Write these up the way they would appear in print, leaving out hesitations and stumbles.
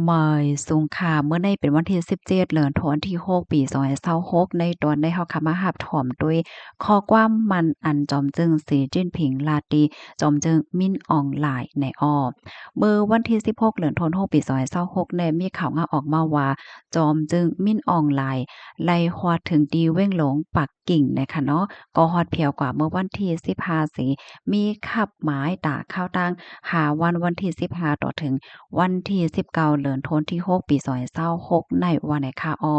หม่ยสูงค่ะเมื่อในเป็นวันที่17เดือนธันวาคมที่6ปี2026ในตอนได้เฮาเข้ามารับถ่อมด้วยข้อความมันอันจอมจึงสีจิ้นผิงลาตีจอมจึงมิ้นออนไลน์ในอ้อเมื่อวันที่16เดือนธันวาคมปี2026เนี่ยมีข่าวออกมาว่าจอมจึงมิ้นออนไลน์ไล่ฮอดถึงดีเว้งหลงปักกิ่งนะคะเนาะก็ฮอดเพียวกว่าเมื่อวันที่15สิมีขับหมายตาข้าวตังหาวันที่15ต่อถึง วันที่19เดือนธันวาคมที่6ปี2026ในวันไหนคะอ้อ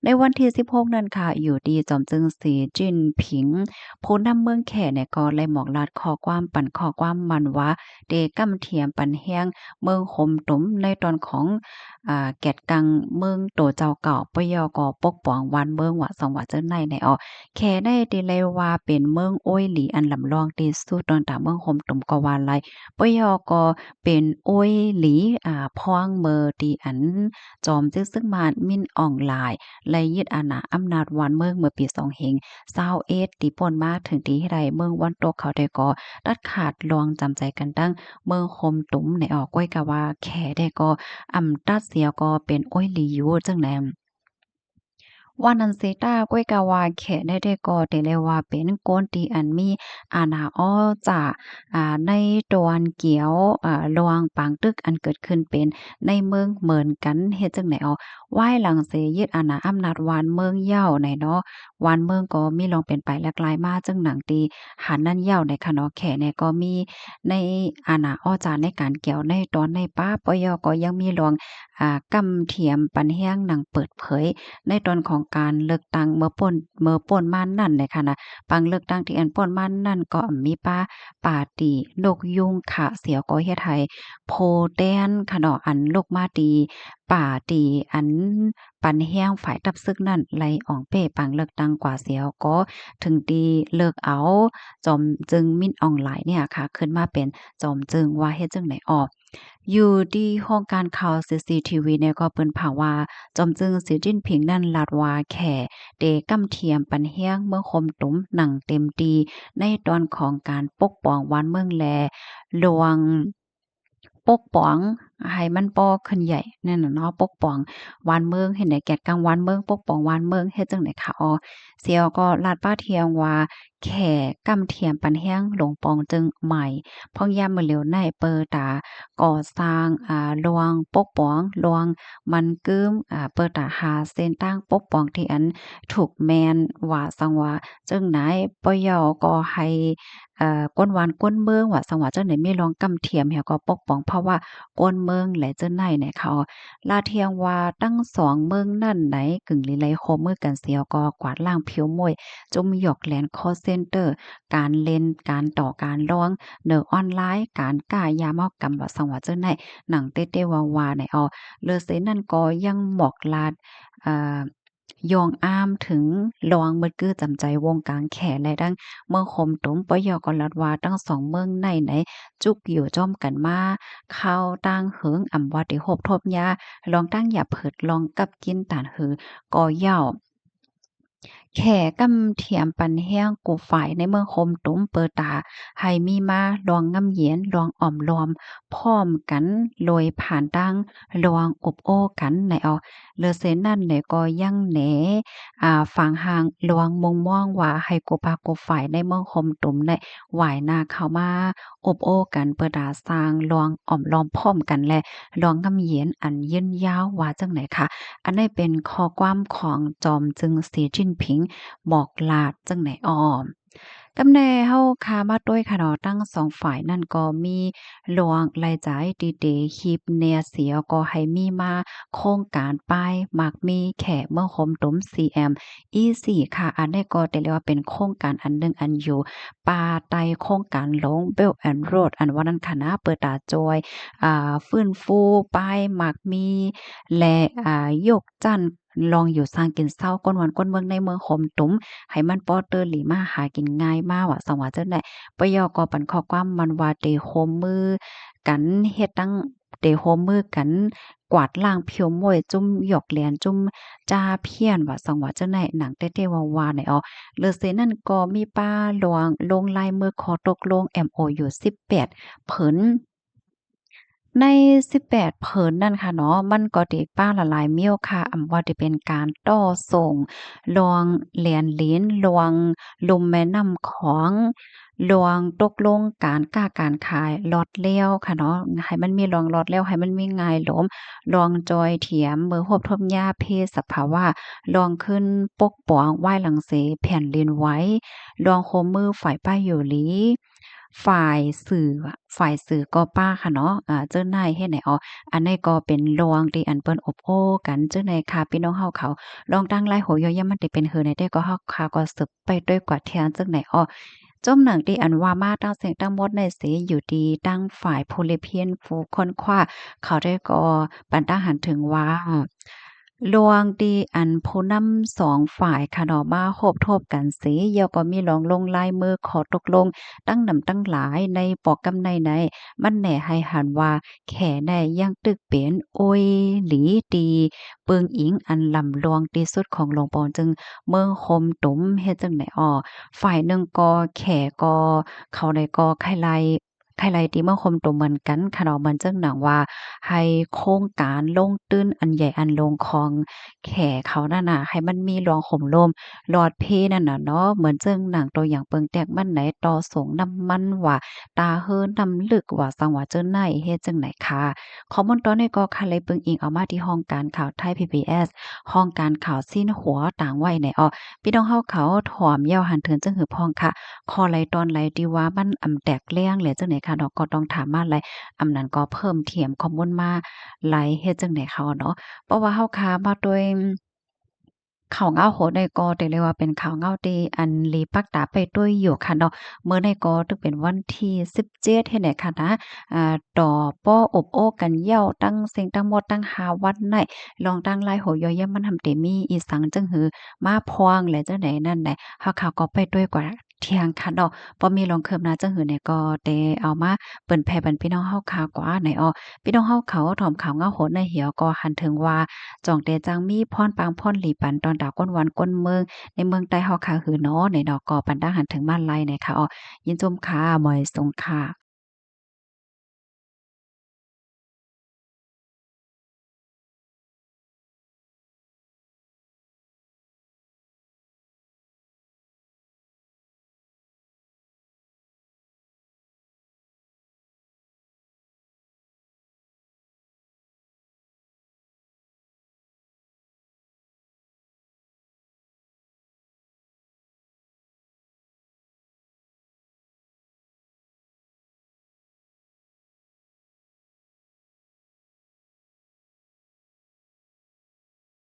ในวันที่16นั่นค่ะอยู่ดีจอมจึงสีจิ้นผิงผู้นำเมืองแขเนี่ยก็เลยหมอกลาดข้อความปั่นข้อความมันว่าเดกำเทียมปันแห้งเมืองคมตุมในตอนของแกดกังเมืองโตเจ้าเก่าปยกปกป้องวันเมืองว่าสว่าเจ้าในอ้อแค่ได้ติเลยว่าเป็นเมืองโอ้ยหลีอันลำลองที่สุดตอนตามเมืองคมตุมก็ว่าไลปยกเป็นโอ้ยหลีพ้องเมอตีอันจอมจึกซึกมานมินออนไลน์และยึดอาณาอำนาจวันเมืองเมื่อปี2021ที่ป่นมาถึงที่ใดเมืองวันตกเขาได้ก็ตัดขาดลวงจำใจกันตั้งเมืองคมตุ้มในออกก้อยกะว่าแขได้ก็ตัดเสียก็เป็นโอ้ยหลีอยู่จังแหนม ว่านันเซตากวยกาวาแขได้ก็เตเลยว่าเป็นโกนตีอันมีอาณาอ้อจะในตะวันเกียวระหว่างปางตึกอันเกิดขึ้นเป็นในเมืองเหมือนกันเฮ็ดจังไหนอ้อไหว้หลังเสยึดอาณาอำนาจวานเมืองเหย้าในเนาะวานเมืองก็มีลองเป็นไปหลากหลายมาจังหนังตีหันนั่นเหย้าในคะเนาะแขเนี่ยก็มีในอาณาอ้อจาในการเกี่ยวในตอนในป้าปยก็ยังมีลองกำเทียมปันแห้งหนังเปิดเผย ในตอนของการเลือกตั้งเมื่อป่นมานั่นเลยค่ะนะปังเลือกตั้งที่อันป่นมานั่นก็มีปาตีนกยุงค่ะเสียวก็เฮ็ดให้โพแต้นค่ะเนาะอันลูกมาตีป่าตีอันปันแห้งฝ่ายทับซึกนั่นไล่อ่องเป้ปังเลือกตั้งกว่าเสียวก็ถึงตีเลิกเอาจอมจึงมิ้นออนไลน์เนี่ยค่ะขึ้นมาเป็นจอมจึงว่าเฮ็ดจังไหนออกอยู่ที่ห้องการข่าว CCTV เนี่ยก็เปิ้นเผาว่า จอมจึงสีจิ้นผิงนั่นลาดว่าแข่เดกำเทียมปันเฮียงเมื่อคมตุ้มหนังเต็มตีในตอนของการปกป้องวันเมืองแลหลวงปกป้องให้มันบ่ขึ้นใหญ่นั่นน่ะเนาะปกป้องวานเมืองเห็นได้แก่กลางวานเมืองปกป้องวานเมืองเฮ็ดจังได๋คะอ๋อเสี่ยวก็ลาดป้าเทียงว่าแข่กำเทียมปันแฮงหลวงปองจึงใหม่พ่องยามมื้อเหลียวในเปิดตาก่อสร้างหลวงปกป้องหลวง มันกึมเปิดตาหาเส้นตั้งปกป้องที่อันถูกแมนว่าสังว่าจึงไหนปยก็ให้ก้นวานก้นเมืองว่าสังว่าจังไหนมีรองกำเทียมเหี่ยก็ปกป้องเพราะว่าก้นเมืองและเจ้าไหนเนี่ยเขาลาเทียงว่าตั้งสองเมืองนั่นไหนกึ่งลีไลโคมือกันเสียวก็กวาดล้างผิวมวยจุมหยอกแหลนคอลเซนเตอร์การเล่นการต่อการร้องเนอออนไลน์การก้ายามอกกำว่าสังว่าจังไหนหนังเต้ๆวาๆเนี่ยเลอเซนั่นก็ยังหมอกลาดอ่ายองอ้ามถึงลองมึดกื้อจำใจวงกลางแขและดังเมืองคมตุมปยก็ลัดว่าทั้งสองเมืองในไหนจุกอยู่จ้อมกันมาเข้าตั้งเหิงอำว่าได้โฮบทบยาลองตั้งอย่าเผิดลองกับกินตานหือก็เย้า แขกำเทียมปันแห้งกูฝ่ายในเมืองคมตุ้มเปิดตาให้มีมาลองงำเหยียนลองอ่อมลอมพร้อมกันโดยผ่านดังลองอบโอ้กันในเลอเซนนั่นเนี่ยก็ยังแหนฝั่งห่างลวงมงม่องว่าให้กูปากูฝ่ายในเมืองคมตุ้มในหวายนาเข้ามาอบโอ้กันเปิดตาสร้างลองอ่อมลอมพร้อมกันและลองงำเหยียนอันยืนยาวว่าจังไหนคะอันนี้เป็นข้อความของจอมจึงสีจิ้นผิง บอกลาดจังไหนอ้อกำแน่เฮาคามาด้วยค่ะเนาะทั้งสองฝ่ายนั่นก็มีหลวงรายจ่ายดีเดฮิปเนียเสียก็ให้มีมาโครงการป้ายมักมีแขเมื่อคมตุ้ม CM E4 ค่ะอันนี้ก็ได้เรียกว่าเป็นโครงการอันหนึ่งอันอยู่ป่าไต้โครงการหลง Belt and Road อันว่านั้นค่ะนะเปิดตาจอยฟื้นฟูป้ายมักมีและยกจันทร์ลองอยู่สร้างกินเศร้าก้นวันก้นเมืองในเมืองคมตุ้ม ให้มันปอเตอร์หลีมาหากินง่ายมากว่าสังว่าจังได๋ปยก็ปันข้อความมันว่าเตโฮมมือกันเฮ็ดตั้งเตโฮมมือกันกวาดล้างผิวมวยจุ่มหยอกเหรียญจุ่มจ้าเพี้ยนว่าสังว่าจังได๋หนังเต้ๆวาๆเนี่ยเลอเซนั่นก็มีป้าหลวงลงลายมือขอตกลง MOU 18เผิน ใน18เผินนั่นค่ะเนาะมันก็ติป้าละลายเมี่ยวค่ะว่าจะเป็นการต่อส่งลวงแหลนลิ้นลวงลุ่มแม่น้ำของลวงตกลงการค้าการขายล็อตแล้วค่ะเนาะให้มันมีรองล็อตแล้วให้มันมีง่ายหลมลองจอยเถียมมือฮบทบยาเพศสภาวะลองขึ้นปกป้องไหว้หลังเสแผ่นดินไหว้ลองโคมมือฝ่ายป้ายอยู่หลีฝ่ายสื่อก็ป้าค่ะเนาะเจ้านายเฮ็ดให้อันนี้ก็เป็นรองที่อันเปิ้นอบโอ้กันเจ้านายค่ะพี่น้องเฮาเขาลองตั้งหลายโหย่อยมันได้เป็นหือในได้ก็เฮาค่ะก็สืบไปด้วยกว่าเทียนจังไหนจมหนังที่อันว่ามาตั้งเสียงตั้งหมดในเสอยู่ดีตั้งฝ่าย Philippine ผู้ค้นคว้าเขาได้ก็ปันตั้งหันถึงว่าลวงที่อันผู้นำ2ฝ่ายค่ะเนาะมาโฮบโทบกันเสแล้วก็มีลองลงลายมือขอตกลงตั้งนำตั้งหลายในปอกกำในมันแหน่ให้หันว่าแขแน่ยังตึกเป็นโอยหลีตีเปิงอิงอันลำลวงที่สุดของหลวงปอจึงเมืองคมตุมเฮ็ดจังได๋ฝ่ายหนึ่งก็แขก็เขาได้ก็ไข่ไลที่เมืองคมตุมเหมือนกันค่ะเนาะมันจึงหนังว่าให้โครงการลงตื้นอันใหญ่อันลงของแขเขานั่นน่ะให้มันมีรองโหมโลมหลอดเพนั่นน่ะเนาะเหมือนจึงหนังตัวอย่างเปิงแตกมันไหนต่อสงน้ำมันว่าตาเฮินน้ำลึกว่าสังว่าเจิ้นไหนเฮ็ดจังไหนค่ะข้อมูลตอนนี้ก็ค่ะเลยเปิงอิงเอามาที่ห้องการข่าวไทย PBS ห้องการข่าวสิ้นหัวต่างไว้ในพี่น้องเฮาเขาถ่อมเย้าหันเถินจังหือพองค่ะคอไหลตอนไหลที่ว่ามันแตกแล้งแหละจังไหนค่ะเนาะก็ต้องถามมาไหลนั้นก็เพิ่มเติมข้อมูลมาไหลเฮ็ดจังได๋เขาเนาะเพราะว่าเฮาค้ามาด้วยข่าวเหงาโหดในก็ได้เรียกว่าเป็นข่าวเหงาที่อันลีปักตาไปด้วยอยู่ค่ะเนาะเมื่อในก็ตึกเป็นวันที่17เฮ็ดไหนค่ะนะต่อป้ออบโอ้กันเหย้าตั้งเสียงตั้งหมดตั้ง5วันไหนลองตั้งหลายโหย่อยมันทำเตมีอีสังจังหือมาพวงแหละจังไดนั่นแหละเฮาข่าวก็ไปด้วยกว่าเที่ยงค่ะเนาะบ่มีลองเคิมหน้าจังหือเนี่ยก็ได้เอามาเปิ้นแผ่ปันพี่น้องเฮาข่าวกว่าไหนพี่น้องเฮาเขาถ่อมข่าวเหงาโหดในเหี่ยวก็หันถึงว่าจ่องแต่จังมีพรปางพรหลีปันตอนดาวก้นวันก้นเมืองในเมืองใต้เฮาค่ะหือเนาะในเนาะก็ปันดังหันถึงมาไลในค่ะยินจมค่ะหมอยสงค่ะ